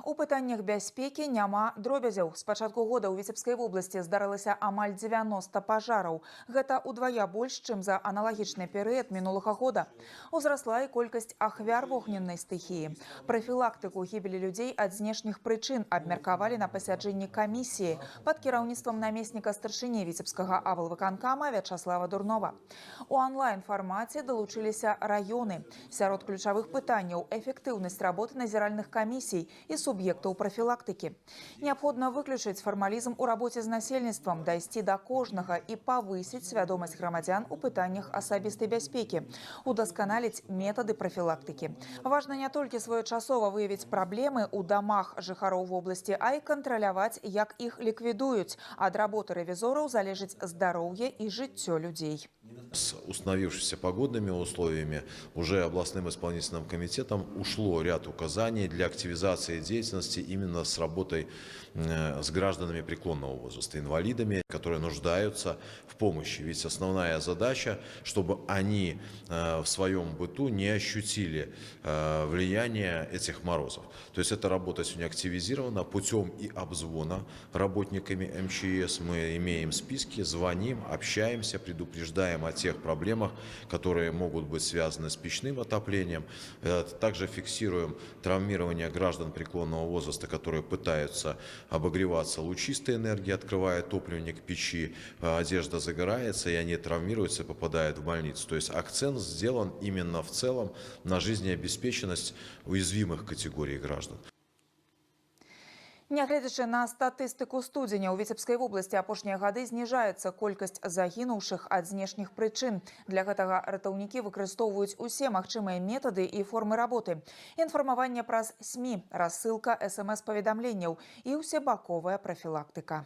У пытаннях бяспекі няма дробязяў. З пачатку года ў Віцебскай вобласці здарылася амаль 90 пажараў. Гэта удвая больш, чым за аналагічны перыяд мінулага года. Узрасла і колькасць ахвяр вогненнай стыхіі. Прафілактыку гібелі людзей ад знешніх прычын абмеркавалі на пасяджэнні камісіі пад кіраўніцтвам намесніка старшыні Віцебскага аблвыканкама Вячаслава Дурнова. У онлайн-фармаце далучыліся раёны. Сярод ключавых пытанняў эфектыўнасць работы назіральных камісій і суб'ектаў прафілактыкі. Неабходна выключыць фармалізм у рабоце з насельніцтвам, дайсці да кожнага і павысіць свядомасць грамадзян у пытаннях асабістай бяспекі, удасканаліць метады прафілактыкі. Важна не толькі своечасова выявіць праблемы ў дамах жыхароў вобласці, а і кантраляваць, як іх ліквідуюць. Ад работы рэвізораў залежыць здароўе і жыццё людзей. С установившимися погодными условиями уже областным исполнительным комитетом ушло ряд указаний для активизации деятельности именно с работой с гражданами преклонного возраста, инвалидами, которые нуждаются в помощи. Ведь основная задача, чтобы они в своем быту не ощутили влияние этих морозов. То есть эта работа сегодня активизирована путем и обзвона работниками МЧС. Мы имеем списки, звоним, общаемся, предупреждаем о тех проблемах, которые могут быть связаны с печным отоплением. Также фиксируем травмирование граждан преклонного возраста, которые пытаются обогреваться лучистой энергией, открывая топливник печи, одежда загорается, и они травмируются и попадают в больницу. То есть акцент сделан именно в целом на жизнеобеспеченность уязвимых категорий граждан. Нягледзячы на статыстыку студзеня, у Віцебскай вобласці апошнія гады зніжаецца колькасць загінуўшых ад знешніх прычын. Для гэтага ратаўнікі выкарыстоўваюць усе магчымыя метады і формы работы. Інфармаванне праз СМІ, рассылка СМС-паведамленняў і ўсебаковая прафілактыка.